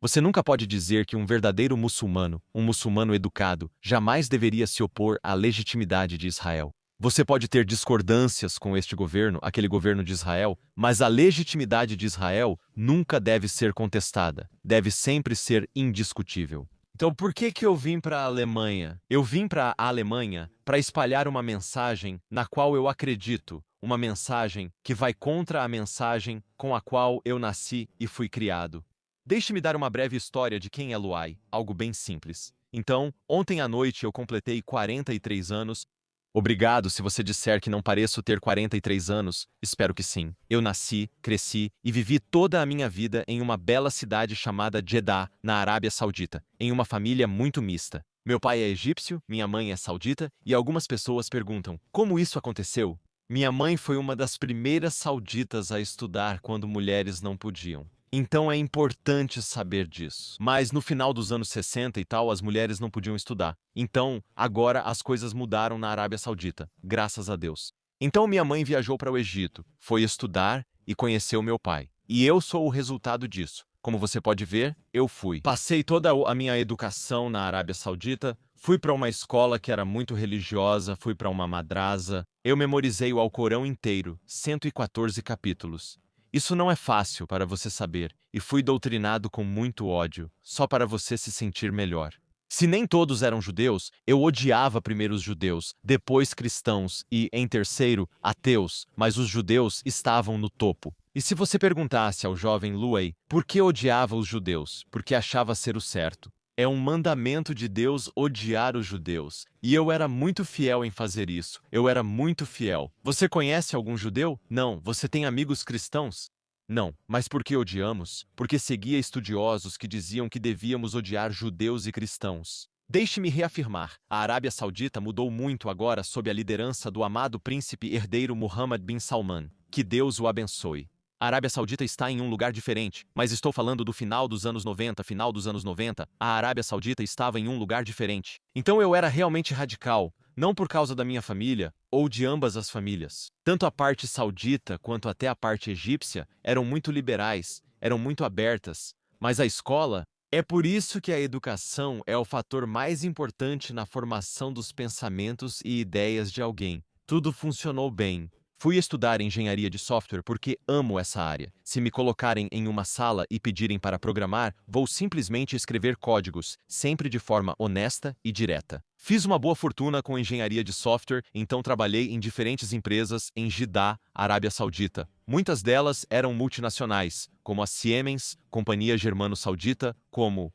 Você nunca pode dizer que um verdadeiro muçulmano, um muçulmano educado, jamais deveria se opor à legitimidade de Israel. Você pode ter discordâncias com este governo, aquele governo de Israel, mas a legitimidade de Israel nunca deve ser contestada, deve sempre ser indiscutível. Então, por que eu vim para a Alemanha? Eu vim para a Alemanha para espalhar uma mensagem na qual eu acredito, uma mensagem que vai contra a mensagem com a qual eu nasci e fui criado. Deixe-me dar uma breve história de quem é Luai, algo bem simples. Então, ontem à noite eu completei 43 anos. Obrigado se você disser que não pareço ter 43 anos, espero que sim. Eu nasci, cresci e vivi toda a minha vida em uma bela cidade chamada Jeddah, na Arábia Saudita, em uma família muito mista. Meu pai é egípcio, minha mãe é saudita e algumas pessoas perguntam: como isso aconteceu? Minha mãe foi uma das primeiras sauditas a estudar quando mulheres não podiam. Então é importante saber disso. Mas no final dos anos 60 e tal, as mulheres não podiam estudar. Então, agora as coisas mudaram na Arábia Saudita, graças a Deus. Então minha mãe viajou para o Egito, foi estudar e conheceu meu pai. E eu sou o resultado disso. Como você pode ver, eu fui. Passei toda a minha educação na Arábia Saudita, fui para uma escola que era muito religiosa, fui para uma madrasa. Eu memorizei o Alcorão inteiro, 114 capítulos. Isso não é fácil para você saber, e fui doutrinado com muito ódio, só para você se sentir melhor. Se nem todos eram judeus, eu odiava primeiro os judeus, depois cristãos e, em terceiro, ateus, mas os judeus estavam no topo. E se você perguntasse ao jovem Louay por que odiava os judeus, porque achava ser o certo? É um mandamento de Deus odiar os judeus. E eu era muito fiel em fazer isso. Eu era muito fiel. Você conhece algum judeu? Não. Você tem amigos cristãos? Não. Mas por que odiamos? Porque seguia estudiosos que diziam que devíamos odiar judeus e cristãos. Deixe-me reafirmar, a Arábia Saudita mudou muito agora sob a liderança do amado príncipe herdeiro Mohammed bin Salman. Que Deus o abençoe. A Arábia Saudita está em um lugar diferente, mas estou falando do final dos anos 90, final dos anos 90, a Arábia Saudita estava em um lugar diferente. Então eu era realmente radical, não por causa da minha família, ou de ambas as famílias. Tanto a parte saudita quanto até a parte egípcia eram muito liberais, eram muito abertas, mas a escola. É por isso que a educação é o fator mais importante na formação dos pensamentos e ideias de alguém. Tudo funcionou bem. Fui estudar engenharia de software porque amo essa área. Se me colocarem em uma sala e pedirem para programar, vou simplesmente escrever códigos, sempre de forma honesta e direta. Fiz uma boa fortuna com engenharia de software, então trabalhei em diferentes empresas em Jeddah, Arábia Saudita. Muitas delas eram multinacionais, como a Siemens, companhia germano-saudita, como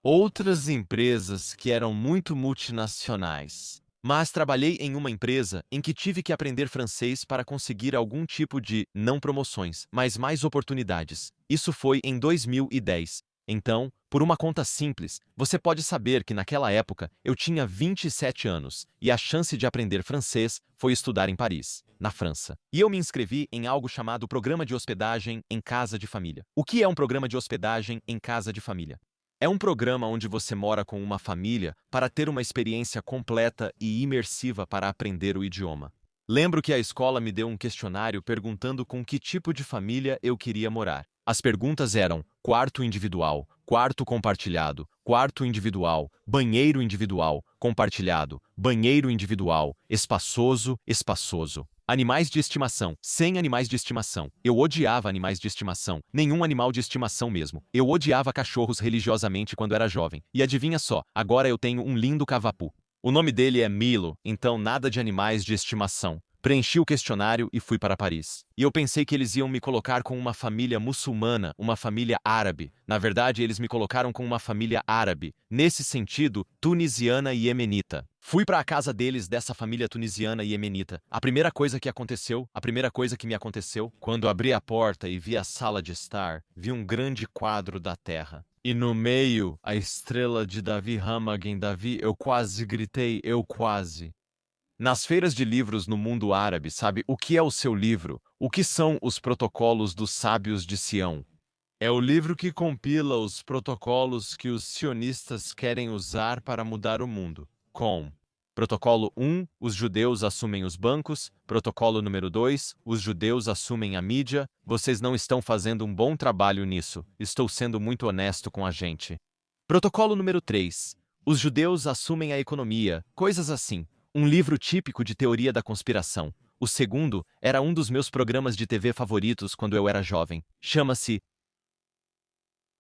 outras empresas que eram muito multinacionais. Mas trabalhei em uma empresa em que tive que aprender francês para conseguir algum tipo de, não promoções, mas mais oportunidades. Isso foi em 2010. Então, por uma conta simples, você pode saber que naquela época eu tinha 27 anos e a chance de aprender francês foi estudar em Paris, na França. E eu me inscrevi em algo chamado Programa de Hospedagem em Casa de Família. O que é um programa de hospedagem em casa de família? É um programa onde você mora com uma família para ter uma experiência completa e imersiva para aprender o idioma. Lembro que a escola me deu um questionário perguntando com que tipo de família eu queria morar. As perguntas eram: quarto individual, quarto compartilhado, quarto individual, banheiro individual, compartilhado, banheiro individual, espaçoso, espaçoso. Animais de estimação. Sem animais de estimação. Eu odiava animais de estimação. Nenhum animal de estimação mesmo. Eu odiava cachorros religiosamente quando era jovem. E adivinha só, agora eu tenho um lindo cavapu. O nome dele é Milo, então nada de animais de estimação. Preenchi o questionário e fui para Paris. E eu pensei que eles iam me colocar com uma família muçulmana, uma família árabe. Na verdade, eles me colocaram com uma família árabe, nesse sentido, tunisiana e iemenita. Fui para a casa deles, dessa família tunisiana e iemenita. A primeira coisa que me aconteceu, quando abri a porta e vi a sala de estar, vi um grande quadro da terra. E no meio, a estrela de Davi Ramagen Davi, eu quase gritei, eu quase. Nas feiras de livros no mundo árabe, sabe o que é o seu livro? O que são os protocolos dos sábios de Sião? É o livro que compila os protocolos que os sionistas querem usar para mudar o mundo. Com Protocolo 1, os judeus assumem os bancos. Protocolo número 2, os judeus assumem a mídia. Vocês não estão fazendo um bom trabalho nisso. Estou sendo muito honesto com a gente. Protocolo número 3, os judeus assumem a economia. Coisas assim. Um livro típico de teoria da conspiração. O segundo era um dos meus programas de TV favoritos quando eu era jovem. Chama-se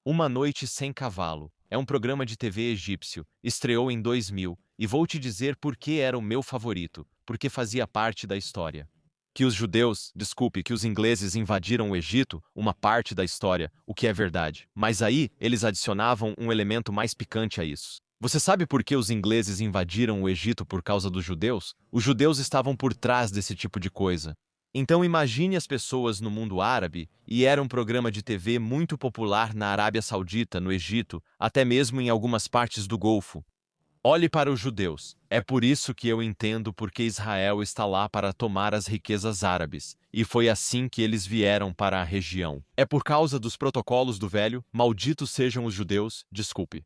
Uma Noite Sem Cavalo. É um programa de TV egípcio. Estreou em 2000. E vou te dizer por que era o meu favorito. Porque fazia parte da história. Que os judeus, que os ingleses invadiram o Egito, uma parte da história, o que é verdade. Mas aí, eles adicionavam um elemento mais picante a isso. Você sabe por que os ingleses invadiram o Egito por causa dos judeus? Os judeus estavam por trás desse tipo de coisa. Então imagine as pessoas no mundo árabe, e era um programa de TV muito popular na Arábia Saudita, no Egito, até mesmo em algumas partes do Golfo. Olhe para os judeus. É por isso que eu entendo por que Israel está lá para tomar as riquezas árabes. E foi assim que eles vieram para a região. É por causa dos protocolos do velho, malditos sejam os judeus, desculpe.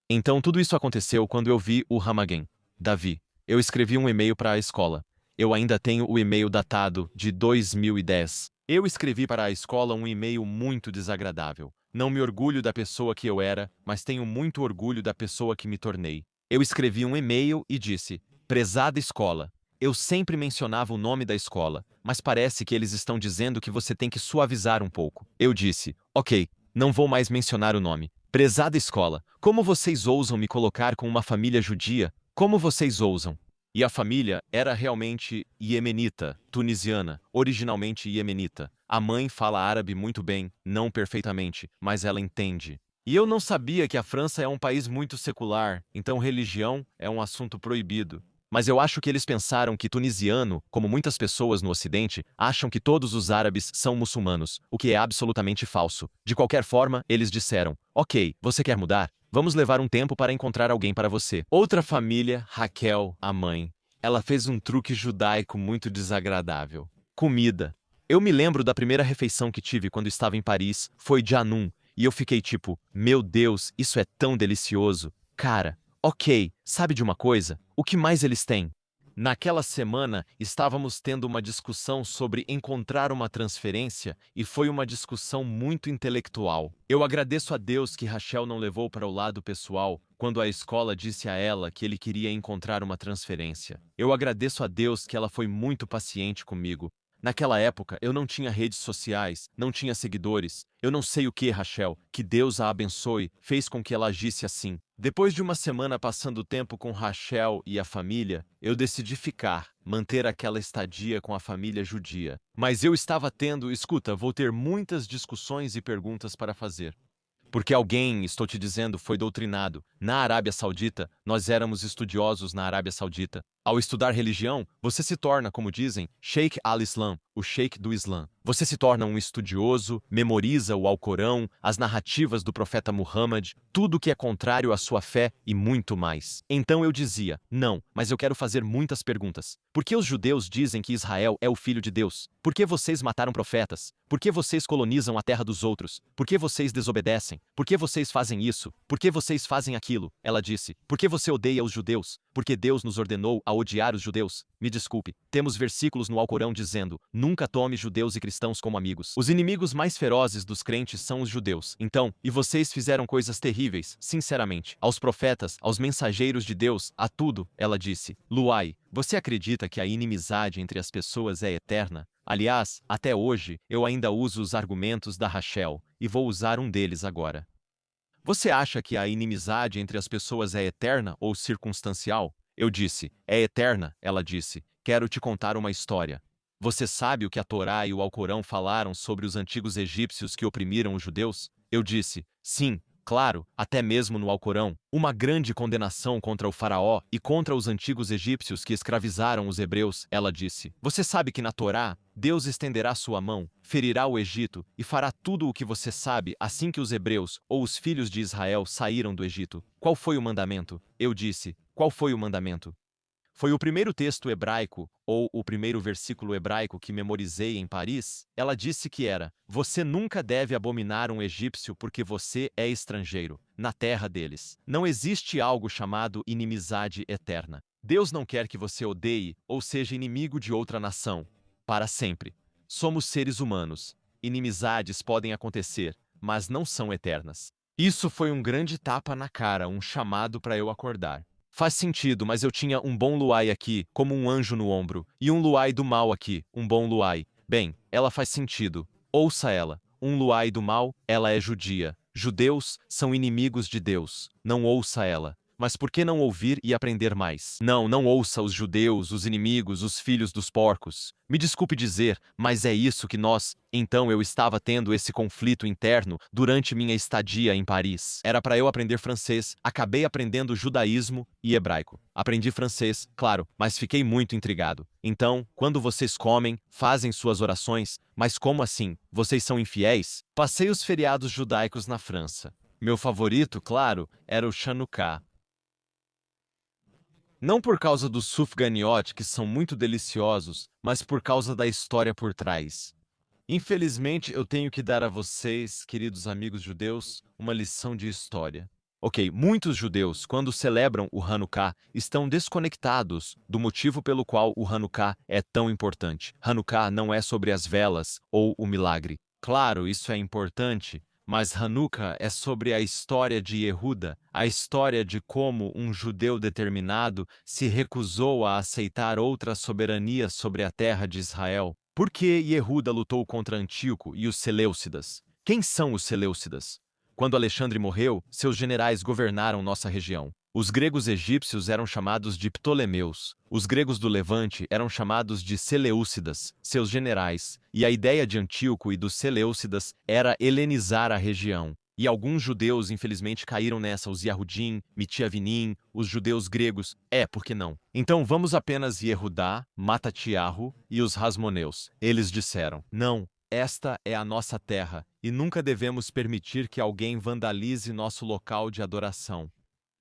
Então tudo isso aconteceu quando eu vi o Hamagen. Davi. Eu escrevi um e-mail para a escola. Eu ainda tenho o e-mail datado de 2010. Eu escrevi para a escola um e-mail muito desagradável. Não me orgulho da pessoa que eu era, mas tenho muito orgulho da pessoa que me tornei. Eu escrevi um e-mail e disse: prezada escola. Eu sempre mencionava o nome da escola, mas parece que eles estão dizendo que você tem que suavizar um pouco. Eu disse: ok, não vou mais mencionar o nome. Prezada escola, como vocês ousam me colocar com uma família judia? Como vocês ousam? E a família era realmente iemenita, tunisiana, originalmente iemenita. A mãe fala árabe muito bem, não perfeitamente, mas ela entende. E eu não sabia que a França é um país muito secular, então religião é um assunto proibido. Mas eu acho que eles pensaram que tunisiano, como muitas pessoas no Ocidente, acham que todos os árabes são muçulmanos, o que é absolutamente falso. De qualquer forma, eles disseram: ok, você quer mudar? Vamos levar um tempo para encontrar alguém para você. Outra família, Raquel, a mãe. Ela fez um truque judaico muito desagradável. Comida. Eu me lembro da primeira refeição que tive quando estava em Paris, foi de Anum, e eu fiquei tipo, meu Deus, isso é tão delicioso. Cara, ok, sabe de uma coisa? O que mais eles têm? Naquela semana, estávamos tendo uma discussão sobre encontrar uma transferência e foi uma discussão muito intelectual. Eu agradeço a Deus que Rachel não levou para o lado pessoal quando a escola disse a ela que ele queria encontrar uma transferência. Eu agradeço a Deus que ela foi muito paciente comigo. Naquela época, eu não tinha redes sociais, não tinha seguidores. Eu não sei o que, Rachel, que Deus a abençoe, fez com que ela agisse assim. Depois de uma semana passando tempo com Rachel e a família, eu decidi ficar, manter aquela estadia com a família judia. Mas eu estava escuta, vou ter muitas discussões e perguntas para fazer. Porque alguém, estou te dizendo, foi doutrinado. Na Arábia Saudita, nós éramos estudiosos na Arábia Saudita. Ao estudar religião, você se torna, como dizem, Sheikh al-Islam, o Sheikh do Islã. Você se torna um estudioso, memoriza o Alcorão, as narrativas do profeta Muhammad, tudo que é contrário à sua fé e muito mais. Então eu dizia, não, mas eu quero fazer muitas perguntas. Por que os judeus dizem que Israel é o filho de Deus? Por que vocês mataram profetas? Por que vocês colonizam a terra dos outros? Por que vocês desobedecem? Por que vocês fazem isso? Por que vocês fazem aquilo? Ela disse, por que você odeia os judeus? Porque Deus nos ordenou a odiar os judeus. Me desculpe, temos versículos no Alcorão dizendo, nunca tome judeus e cristãos como amigos. Os inimigos mais ferozes dos crentes são os judeus. Então, e vocês fizeram coisas terríveis, sinceramente. Aos profetas, aos mensageiros de Deus, a tudo, ela disse. Luai, você acredita que a inimizade entre as pessoas é eterna? Aliás, até hoje, eu ainda uso os argumentos da Rachel, e vou usar um deles agora. Você acha que a inimizade entre as pessoas é eterna ou circunstancial? Eu disse, é eterna, ela disse. Quero te contar uma história. Você sabe o que a Torá e o Alcorão falaram sobre os antigos egípcios que oprimiram os judeus? Eu disse, sim, claro, até mesmo no Alcorão. Uma grande condenação contra o faraó e contra os antigos egípcios que escravizaram os hebreus, ela disse. Você sabe que na Torá, Deus estenderá sua mão, ferirá o Egito e fará tudo o que você sabe assim que os hebreus ou os filhos de Israel saíram do Egito. Qual foi o mandamento? Eu disse, qual foi o mandamento? Foi o primeiro texto hebraico, ou o primeiro versículo hebraico que memorizei em Paris. Ela disse que era: você nunca deve abominar um egípcio porque você é estrangeiro, na terra deles. Não existe algo chamado inimizade eterna. Deus não quer que você odeie ou seja inimigo de outra nação, para sempre. Somos seres humanos. Inimizades podem acontecer, mas não são eternas. Isso foi um grande tapa na cara, um chamado para eu acordar. Faz sentido, mas eu tinha um bom Luai aqui, como um anjo no ombro, e um Luai do mal aqui, um bom Luai. Bem, ela faz sentido. Ouça ela. Um Luai do mal, ela é judia. Judeus são inimigos de Deus. Não ouça ela. Mas por que não ouvir e aprender mais? Não, não ouça os judeus, os inimigos, os filhos dos porcos. Me desculpe dizer, mas é isso que nós... Então eu estava tendo esse conflito interno durante minha estadia em Paris. Era para eu aprender francês, acabei aprendendo judaísmo e hebraico. Aprendi francês, claro, mas fiquei muito intrigado. Então, quando vocês comem, fazem suas orações, mas como assim? Vocês são infiéis? Passei os feriados judaicos na França. Meu favorito, claro, era o Chanukah. Não por causa dos sufganiotes, que são muito deliciosos, mas por causa da história por trás. Infelizmente, eu tenho que dar a vocês, queridos amigos judeus, uma lição de história. Ok, muitos judeus, quando celebram o Hanukkah, estão desconectados do motivo pelo qual o Hanukkah é tão importante. Hanukkah não é sobre as velas ou o milagre. Claro, isso é importante, mas Hanukkah é sobre a história de Yehuda, a história de como um judeu determinado se recusou a aceitar outra soberania sobre a terra de Israel. Por que Yehuda lutou contra Antíoco e os Seleucidas? Quem são os Seleucidas? Quando Alexandre morreu, seus generais governaram nossa região. Os gregos egípcios eram chamados de Ptolemeus. Os gregos do Levante eram chamados de Seleucidas, seus generais. E a ideia de Antíoco e dos Seleucidas era helenizar a região. E alguns judeus, infelizmente, caíram nessa, os Yahudim, Mitiavinim, os judeus gregos. Por que não? Então vamos apenas Yehudá, Matatiahu e os Hasmoneus. Eles disseram: não, esta é a nossa terra, e nunca devemos permitir que alguém vandalize nosso local de adoração.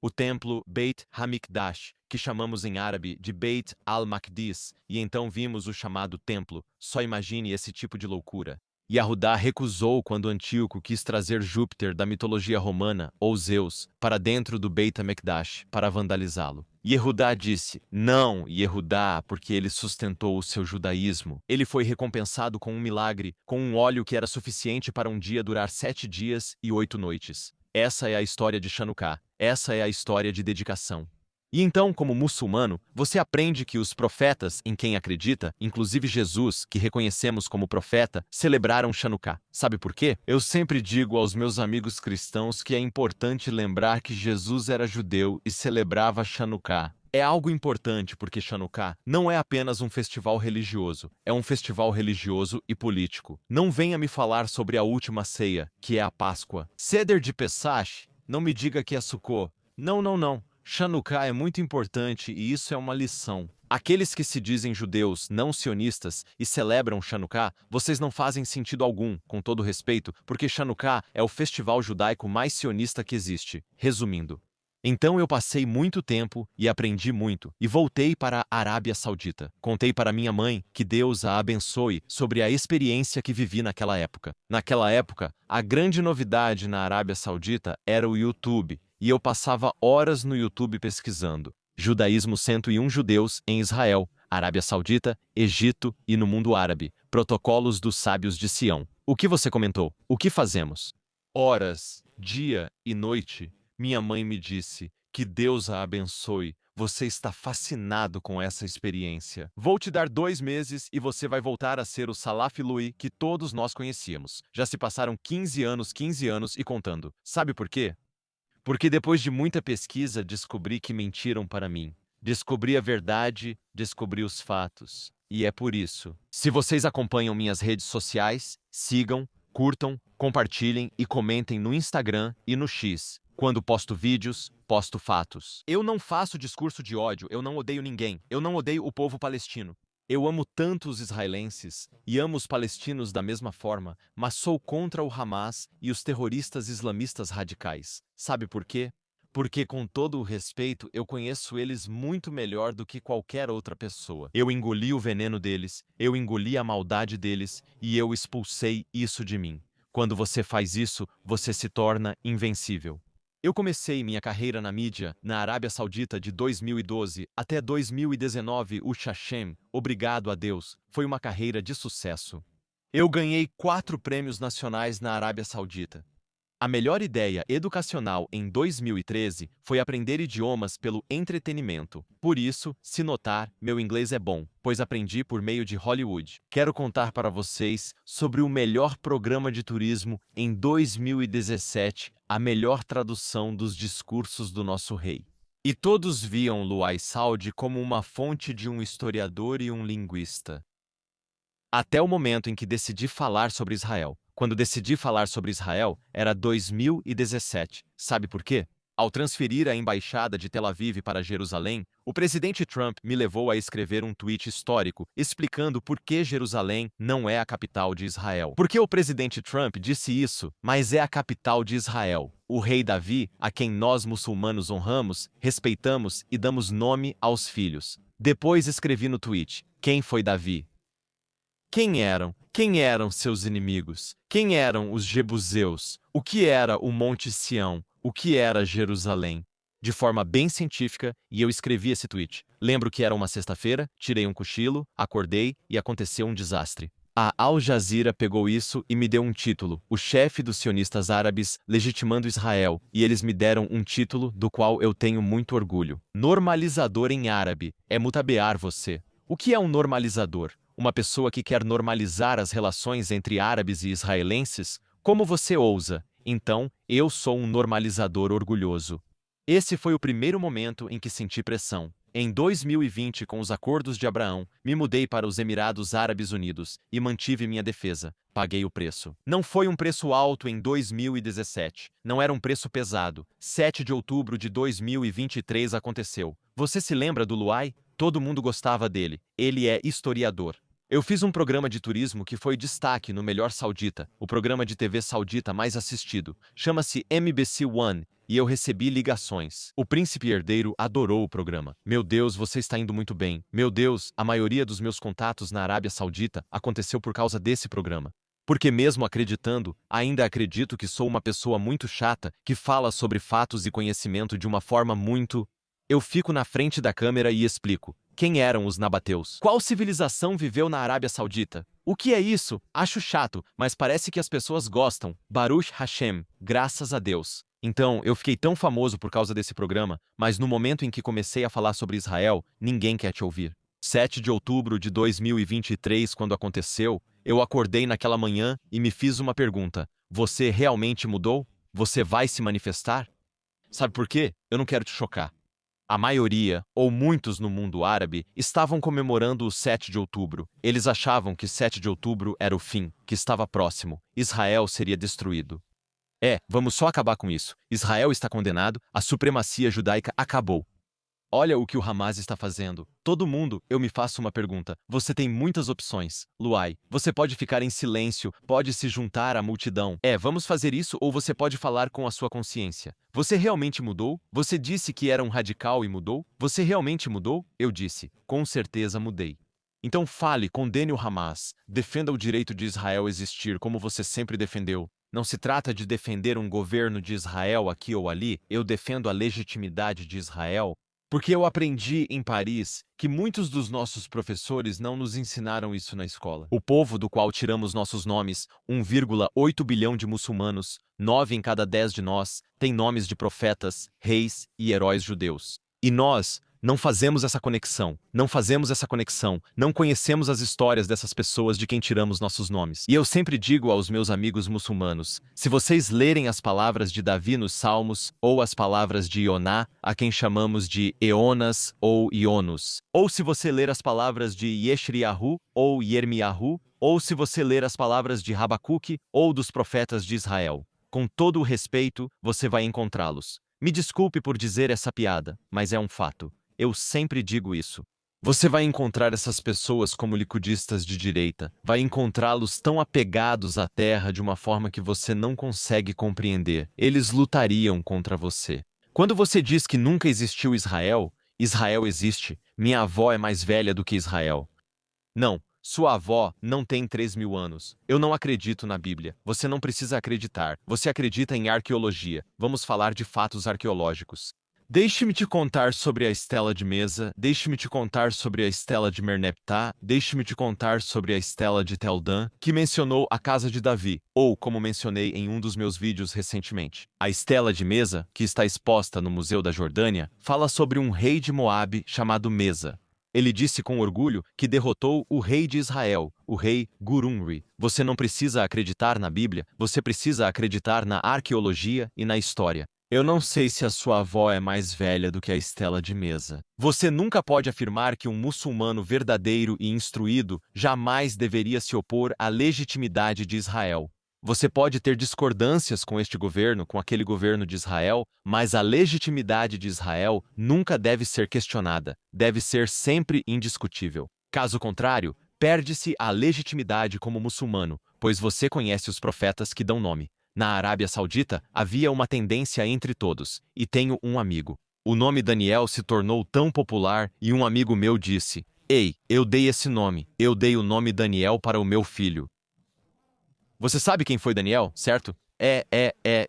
O templo Beit HaMikdash, que chamamos em árabe de Beit al-Maqdis, e então vimos o chamado templo. Só imagine esse tipo de loucura. Yahudá recusou quando Antíoco quis trazer Júpiter da mitologia romana, ou Zeus, para dentro do Beit HaMikdash, para vandalizá-lo. Yehudá disse: não, Yehudá, porque ele sustentou o seu judaísmo. Ele foi recompensado com um milagre, com um óleo que era suficiente para um dia durar 7 dias e 8 noites. Essa é a história de Chanukah. Essa é a história de dedicação. E então, como muçulmano, você aprende que os profetas em quem acredita, inclusive Jesus, que reconhecemos como profeta, celebraram Chanukah. Sabe por quê? Eu sempre digo aos meus amigos cristãos que é importante lembrar que Jesus era judeu e celebrava Chanukah. É algo importante porque Chanukah não é apenas um festival religioso, é um festival religioso e político. Não venha me falar sobre a última ceia, que é a Páscoa. Seder de Pesach, não me diga que é Sukkot. Não, não, não. Chanukah é muito importante e isso é uma lição. Aqueles que se dizem judeus não sionistas e celebram Chanukah, vocês não fazem sentido algum, com todo respeito, porque Chanukah é o festival judaico mais sionista que existe. Resumindo. Então eu passei muito tempo e aprendi muito, e voltei para a Arábia Saudita. Contei para minha mãe, que Deus a abençoe, sobre a experiência que vivi naquela época. Naquela época, a grande novidade na Arábia Saudita era o YouTube, e eu passava horas no YouTube pesquisando. Judaísmo 101 judeus em Israel, Arábia Saudita, Egito e no mundo árabe. Protocolos dos sábios de Sião. O que você comentou? O que fazemos? Horas, dia e noite. Minha mãe me disse: que Deus a abençoe. Você está fascinado com essa experiência. Vou te dar 2 meses e você vai voltar a ser o Salaf Louis que todos nós conhecíamos. Já se passaram 15 anos e contando. Sabe por quê? Porque depois de muita pesquisa descobri que mentiram para mim. Descobri a verdade, descobri os fatos. E é por isso. Se vocês acompanham minhas redes sociais, sigam, curtam, compartilhem e comentem no Instagram e no X. Quando posto vídeos, posto fatos. Eu não faço discurso de ódio, eu não odeio ninguém. Eu não odeio o povo palestino. Eu amo tanto os israelenses e amo os palestinos da mesma forma, mas sou contra o Hamas e os terroristas islamistas radicais. Sabe por quê? Porque, com todo o respeito, eu conheço eles muito melhor do que qualquer outra pessoa. Eu engoli o veneno deles, eu engoli a maldade deles e eu expulsei isso de mim. Quando você faz isso, você se torna invencível. Eu comecei minha carreira na mídia, na Arábia Saudita de 2012 até 2019, o Hashem, obrigado a Deus, foi uma carreira de sucesso. Eu ganhei 4 prêmios nacionais na Arábia Saudita. A melhor ideia educacional em 2013 foi aprender idiomas pelo entretenimento. Por isso, se notar, meu inglês é bom, pois aprendi por meio de Hollywood. Quero contar para vocês sobre o melhor programa de turismo em 2017, a melhor tradução dos discursos do nosso rei. E todos viam Luai Saud como uma fonte de um historiador e um linguista. Até o momento em que decidi falar sobre Israel. Quando decidi falar sobre Israel, era 2017. Sabe por quê? Ao transferir a embaixada de Tel Aviv para Jerusalém, o presidente Trump me levou a escrever um tweet histórico explicando por que Jerusalém não é a capital de Israel. Porque o presidente Trump disse isso, mas é a capital de Israel. O rei Davi, a quem nós muçulmanos honramos, respeitamos e damos nome aos filhos. Depois escrevi no tweet: quem foi Davi? Quem eram? Quem eram seus inimigos? Quem eram os jebuseus? O que era o Monte Sião? O que era Jerusalém? De forma bem científica, e eu escrevi esse tweet. Lembro que era uma sexta-feira, tirei um cochilo, acordei e aconteceu um desastre. A Al Jazeera pegou isso e me deu um título, o chefe dos sionistas árabes legitimando Israel, e eles me deram um título do qual eu tenho muito orgulho. Normalizador em árabe é mutabear você. O que é um normalizador? Uma pessoa que quer normalizar as relações entre árabes e israelenses? Como você ousa? Então, eu sou um normalizador orgulhoso. Esse foi o primeiro momento em que senti pressão. Em 2020, com os Acordos de Abraão, me mudei para os Emirados Árabes Unidos e mantive minha defesa. Paguei o preço. Não foi um preço alto em 2017. Não era um preço pesado. 7 de outubro de 2023 aconteceu. Você se lembra do Luai? Todo mundo gostava dele. Ele é historiador. Eu fiz um programa de turismo que foi destaque no Melhor Saudita, o programa de TV saudita mais assistido. Chama-se MBC One, e eu recebi ligações. O príncipe herdeiro adorou o programa. Meu Deus, você está indo muito bem. Meu Deus, a maioria dos meus contatos na Arábia Saudita aconteceu por causa desse programa. Porque mesmo acreditando, ainda acredito que sou uma pessoa muito chata, que fala sobre fatos e conhecimento de uma forma muito... Eu fico na frente da câmera e explico. Quem eram os nabateus? Qual civilização viveu na Arábia Saudita? O que é isso? Acho chato, mas parece que as pessoas gostam. Baruch Hashem, graças a Deus. Então, eu fiquei tão famoso por causa desse programa, mas no momento em que comecei a falar sobre Israel, ninguém quer te ouvir. 7 de outubro de 2023, quando aconteceu, eu acordei naquela manhã e me fiz uma pergunta. Você realmente mudou? Você vai se manifestar? Sabe por quê? Eu não quero te chocar. A maioria, ou muitos no mundo árabe, estavam comemorando o 7 de outubro. Eles achavam que 7 de outubro era o fim, que estava próximo. Israel seria destruído. Vamos só acabar com isso. Israel está condenado, a supremacia judaica acabou. Olha o que o Hamas está fazendo. Todo mundo, eu me faço uma pergunta. Você tem muitas opções. Luai, você pode ficar em silêncio, pode se juntar à multidão. Vamos fazer isso ou você pode falar com a sua consciência. Você realmente mudou? Você disse que era um radical e mudou? Você realmente mudou? Eu disse, com certeza mudei. Então fale, condene o Hamas, defenda o direito de Israel existir como você sempre defendeu. Não se trata de defender um governo de Israel aqui ou ali, eu defendo a legitimidade de Israel. Porque eu aprendi em Paris que muitos dos nossos professores não nos ensinaram isso na escola. O povo do qual tiramos nossos nomes, 1,8 bilhão de muçulmanos, 9 em cada 10 de nós, têm nomes de profetas, reis e heróis judeus. E nós não fazemos essa conexão, não conhecemos as histórias dessas pessoas de quem tiramos nossos nomes. E eu sempre digo aos meus amigos muçulmanos, se vocês lerem as palavras de Davi nos Salmos, ou as palavras de Ioná, a quem chamamos de Eonas ou Ionus, ou se você ler as palavras de Yeshriahu ou Yermiahu, ou se você ler as palavras de Rabacuque ou dos profetas de Israel, com todo o respeito, você vai encontrá-los. Me desculpe por dizer essa piada, mas é um fato. Eu sempre digo isso. Você vai encontrar essas pessoas como liquidistas de direita. Vai encontrá-los tão apegados à terra de uma forma que você não consegue compreender. Eles lutariam contra você. Quando você diz que nunca existiu Israel, Israel existe. Minha avó é mais velha do que Israel. Não, sua avó não tem 3.000 anos. Eu não acredito na Bíblia. Você não precisa acreditar. Você acredita em arqueologia. Vamos falar de fatos arqueológicos. Deixe-me te contar sobre a estela de Mesa, deixe-me te contar sobre a estela de Merneptah, deixe-me te contar sobre a estela de Tel Dan, que mencionou a casa de Davi, ou como mencionei em um dos meus vídeos recentemente. A estela de Mesa, que está exposta no Museu da Jordânia, fala sobre um rei de Moabe chamado Mesa. Ele disse com orgulho que derrotou o rei de Israel, o rei Gurumri. Você não precisa acreditar na Bíblia, você precisa acreditar na arqueologia e na história. Eu não sei se a sua avó é mais velha do que a estela de Mesa. Você nunca pode afirmar que um muçulmano verdadeiro e instruído jamais deveria se opor à legitimidade de Israel. Você pode ter discordâncias com este governo, com aquele governo de Israel, mas a legitimidade de Israel nunca deve ser questionada, deve ser sempre indiscutível. Caso contrário, perde-se a legitimidade como muçulmano, pois você conhece os profetas que dão nome. Na Arábia Saudita, havia uma tendência entre todos, e tenho um amigo. O nome Daniel se tornou tão popular e um amigo meu disse: "Ei, eu dei esse nome, eu dei o nome Daniel para o meu filho." Você sabe quem foi Daniel, certo?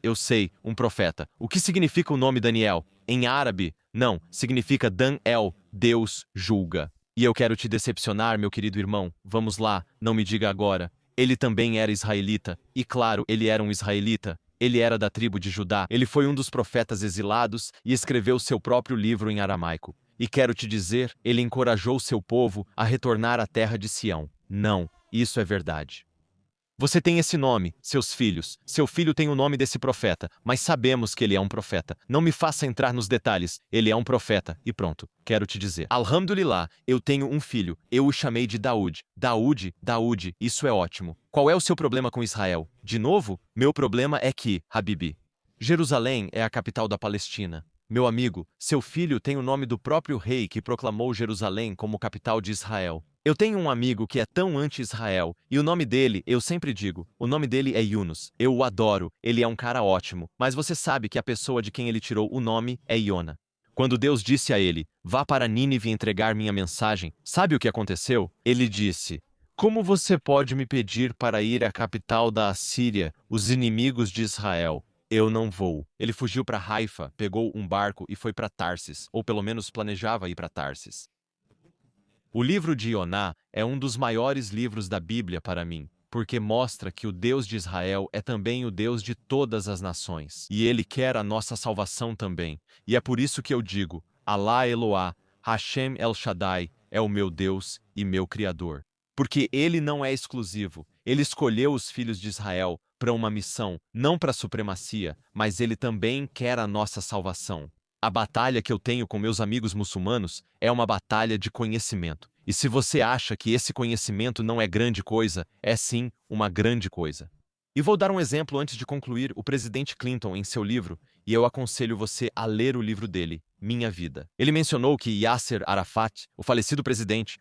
Eu sei, um profeta. O que significa o nome Daniel? Em árabe, não, significa Dan-El, Deus julga. E eu quero te decepcionar, meu querido irmão. Vamos lá, não me diga agora. Ele também era israelita, e claro, ele era um israelita. Ele era da tribo de Judá. Ele foi um dos profetas exilados e escreveu seu próprio livro em aramaico. E quero te dizer, ele encorajou seu povo a retornar à terra de Sião. Não, isso é verdade. Você tem esse nome, seus filhos. Seu filho tem o nome desse profeta, mas sabemos que ele é um profeta. Não me faça entrar nos detalhes. Ele é um profeta, e pronto. Quero te dizer. Alhamdulillah, eu tenho um filho. Eu o chamei de Daúde. Daúde, isso é ótimo. Qual é o seu problema com Israel? De novo? Meu problema é que, Habibi, Jerusalém é a capital da Palestina. Meu amigo, seu filho tem o nome do próprio rei que proclamou Jerusalém como capital de Israel. Eu tenho um amigo que é tão anti-Israel, e o nome dele, eu sempre digo, o nome dele é Yunus. Eu o adoro, ele é um cara ótimo, mas você sabe que a pessoa de quem ele tirou o nome é Iona. Quando Deus disse a ele, vá para Nínive entregar minha mensagem, sabe o que aconteceu? Ele disse, como você pode me pedir para ir à capital da Assíria, os inimigos de Israel? Eu não vou. Ele fugiu para Haifa, pegou um barco e foi para Tarsis, ou pelo menos planejava ir para Tarsis. O livro de Ioná é um dos maiores livros da Bíblia para mim, porque mostra que o Deus de Israel é também o Deus de todas as nações, e Ele quer a nossa salvação também. E é por isso que eu digo, Alá Eloá, Hashem El Shaddai, é o meu Deus e meu Criador. Porque Ele não é exclusivo, Ele escolheu os filhos de Israel para uma missão, não para a supremacia, mas Ele também quer a nossa salvação. A batalha que eu tenho com meus amigos muçulmanos é uma batalha de conhecimento. E se você acha que esse conhecimento não é grande coisa, é sim uma grande coisa. E vou dar um exemplo antes de concluir. O presidente Clinton, em seu livro, e eu aconselho você a ler o livro dele, Minha Vida. Ele mencionou que Yasser Arafat, o falecido presidente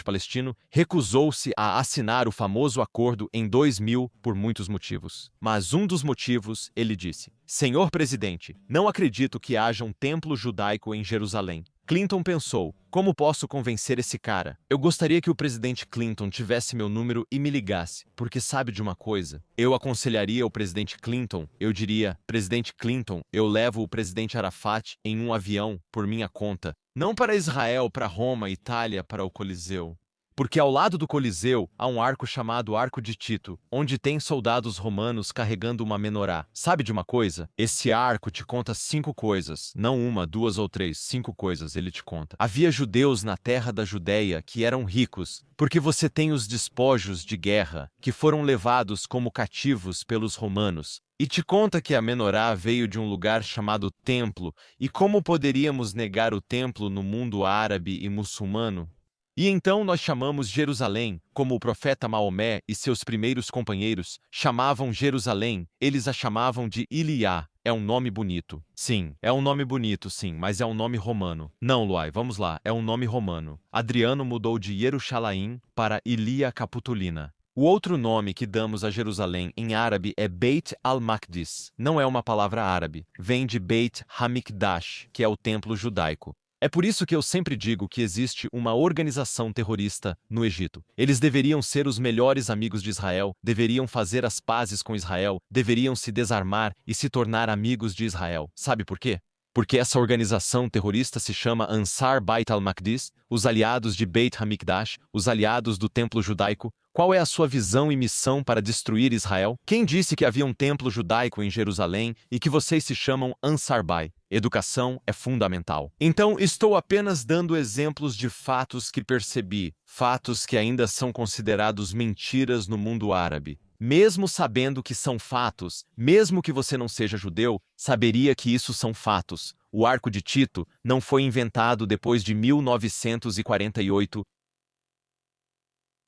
palestino, recusou-se a assinar o famoso acordo em 2000 por muitos motivos. Mas um dos motivos, ele disse, Senhor presidente, não acredito que haja um templo judaico em Jerusalém. Clinton pensou, como posso convencer esse cara? Eu gostaria que o presidente Clinton tivesse meu número e me ligasse, porque sabe de uma coisa? Eu aconselharia o presidente Clinton, eu diria, presidente Clinton, eu levo o presidente Arafat em um avião por minha conta, não para Israel, para Roma, Itália, para o Coliseu. Porque ao lado do Coliseu há um arco chamado Arco de Tito, onde tem soldados romanos carregando uma menorá. Sabe de uma coisa? Esse arco te conta 5 coisas. Não uma, 2 ou 3, 5 coisas ele te conta. Havia judeus na terra da Judéia que eram ricos, porque você tem os despojos de guerra, que foram levados como cativos pelos romanos. E te conta que a menorá veio de um lugar chamado templo, e como poderíamos negar o templo no mundo árabe e muçulmano? E então nós chamamos Jerusalém, como o profeta Maomé e seus primeiros companheiros chamavam Jerusalém, eles a chamavam de Iliá. É um nome bonito. Sim, é um nome bonito, sim, mas é um nome romano. Não, Luai, vamos lá, é um nome romano. Adriano mudou de Jerusalém para Ilia Capitolina. O outro nome que damos a Jerusalém em árabe é Beit al-Maqdis. Não é uma palavra árabe, vem de Beit HaMikdash, que é o templo judaico. É por isso que eu sempre digo que existe uma organização terrorista no Egito. Eles deveriam ser os melhores amigos de Israel, deveriam fazer as pazes com Israel, deveriam se desarmar e se tornar amigos de Israel. Sabe por quê? Porque essa organização terrorista se chama Ansar Bait al-Maqdis, os aliados de Beit HaMikdash, os aliados do templo judaico. Qual é a sua visão e missão para destruir Israel? Quem disse que havia um templo judaico em Jerusalém e que vocês se chamam Ansar Bait? Educação é fundamental. Então, estou apenas dando exemplos de fatos que percebi, fatos que ainda são considerados mentiras no mundo árabe. Mesmo sabendo que são fatos, mesmo que você não seja judeu, saberia que isso são fatos. O Arco de Tito não foi inventado depois de 1948.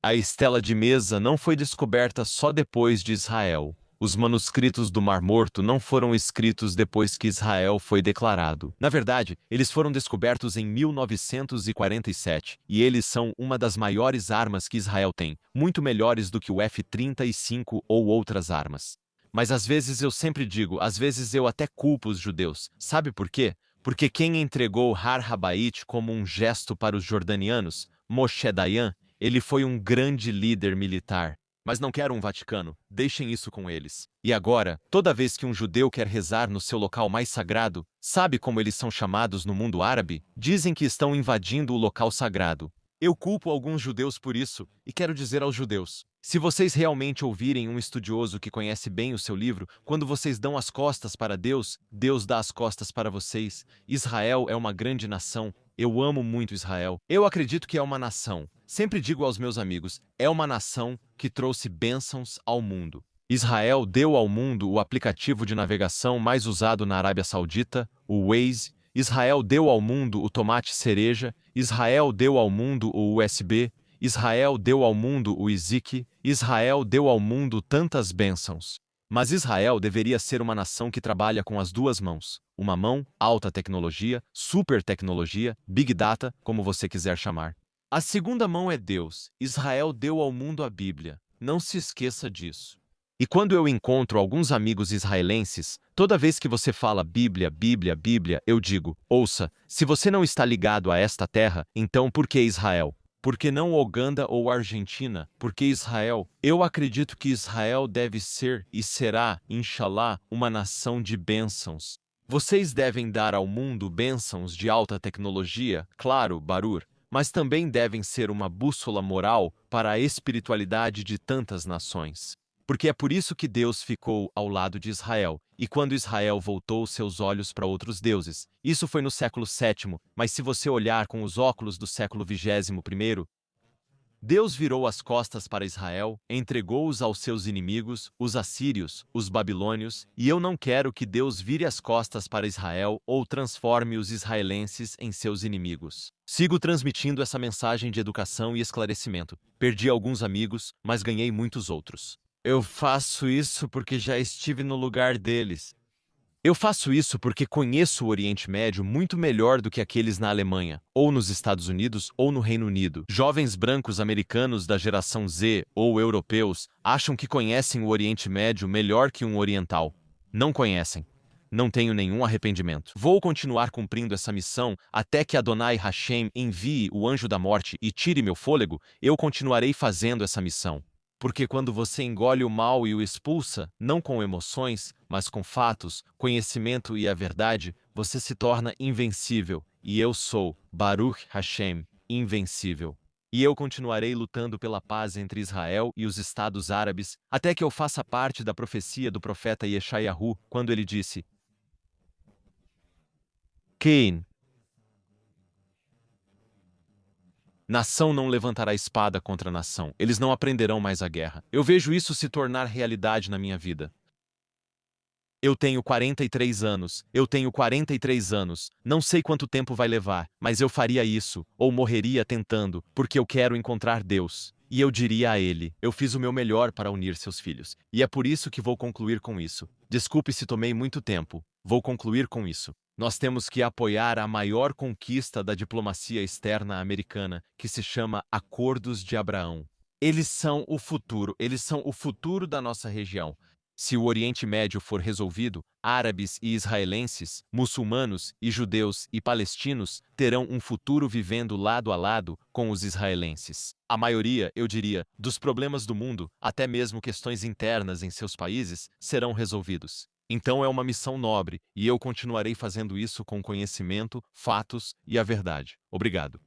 A estela de mesa não foi descoberta só depois de Israel. Os manuscritos do Mar Morto não foram escritos depois que Israel foi declarado. Na verdade, eles foram descobertos em 1947, e eles são uma das maiores armas que Israel tem, muito melhores do que o F-35 ou outras armas. Mas às vezes eu sempre digo, às vezes eu até culpo os judeus. Sabe por quê? Porque quem entregou Har Habait como um gesto para os jordanianos, Moshe Dayan, ele foi um grande líder militar. Mas não quero um Vaticano, deixem isso com eles. E agora, toda vez que um judeu quer rezar no seu local mais sagrado, sabe como eles são chamados no mundo árabe? Dizem que estão invadindo o local sagrado. Eu culpo alguns judeus por isso, e quero dizer aos judeus: se vocês realmente ouvirem um estudioso que conhece bem o seu livro, quando vocês dão as costas para Deus, Deus dá as costas para vocês. Israel é uma grande nação. Eu amo muito Israel. Eu acredito que é uma nação. Sempre digo aos meus amigos, é uma nação que trouxe bênçãos ao mundo. Israel deu ao mundo o aplicativo de navegação mais usado na Arábia Saudita, o Waze. Israel deu ao mundo o tomate cereja. Israel deu ao mundo o USB. Israel deu ao mundo o Ezik. Israel deu ao mundo tantas bênçãos. Mas Israel deveria ser uma nação que trabalha com as duas mãos. Uma mão, alta tecnologia, super tecnologia, big data, como você quiser chamar. A segunda mão é Deus. Israel deu ao mundo a Bíblia. Não se esqueça disso. E quando eu encontro alguns amigos israelenses, toda vez que você fala Bíblia, Bíblia, Bíblia, eu digo, ouça, se você não está ligado a esta terra, então por que Israel? Por que não Uganda ou Argentina? Por que Israel? Eu acredito que Israel deve ser e será, inshallah, uma nação de bênçãos. Vocês devem dar ao mundo bênçãos de alta tecnologia, claro, Barur, mas também devem ser uma bússola moral para a espiritualidade de tantas nações. Porque é por isso que Deus ficou ao lado de Israel, e quando Israel voltou seus olhos para outros deuses. Isso foi no século VII, mas se você olhar com os óculos do século XXI, Deus virou as costas para Israel, entregou-os aos seus inimigos, os assírios, os babilônios, e eu não quero que Deus vire as costas para Israel ou transforme os israelenses em seus inimigos. Sigo transmitindo essa mensagem de educação e esclarecimento. Perdi alguns amigos, mas ganhei muitos outros. Eu faço isso porque já estive no lugar deles. Eu faço isso porque conheço o Oriente Médio muito melhor do que aqueles na Alemanha, ou nos Estados Unidos, ou no Reino Unido. Jovens brancos americanos da geração Z ou europeus acham que conhecem o Oriente Médio melhor que um oriental. Não conhecem. Não tenho nenhum arrependimento. Vou continuar cumprindo essa missão até que Adonai Hashem envie o anjo da morte e tire meu fôlego. Eu continuarei fazendo essa missão. Porque quando você engole o mal e o expulsa, não com emoções, mas com fatos, conhecimento e a verdade, você se torna invencível. E eu sou, Baruch Hashem, invencível. E eu continuarei lutando pela paz entre Israel e os Estados Árabes, até que eu faça parte da profecia do profeta Yeshayahu, quando ele disse: Cain, nação não levantará espada contra nação. Eles não aprenderão mais a guerra. Eu vejo isso se tornar realidade na minha vida. Eu tenho 43 anos. Eu tenho 43 anos. Não sei quanto tempo vai levar, mas eu faria isso, ou morreria tentando, porque eu quero encontrar Deus. E eu diria a ele: eu fiz o meu melhor para unir seus filhos. E é por isso que vou concluir com isso. Desculpe se tomei muito tempo. Vou concluir com isso. Nós temos que apoiar a maior conquista da diplomacia externa americana, que se chama Acordos de Abraão. Eles são o futuro da nossa região. Se o Oriente Médio for resolvido, árabes e israelenses, muçulmanos e judeus e palestinos terão um futuro vivendo lado a lado com os israelenses. A maioria, eu diria, dos problemas do mundo, até mesmo questões internas em seus países, serão resolvidos. Então é uma missão nobre, e eu continuarei fazendo isso com conhecimento, fatos e a verdade. Obrigado.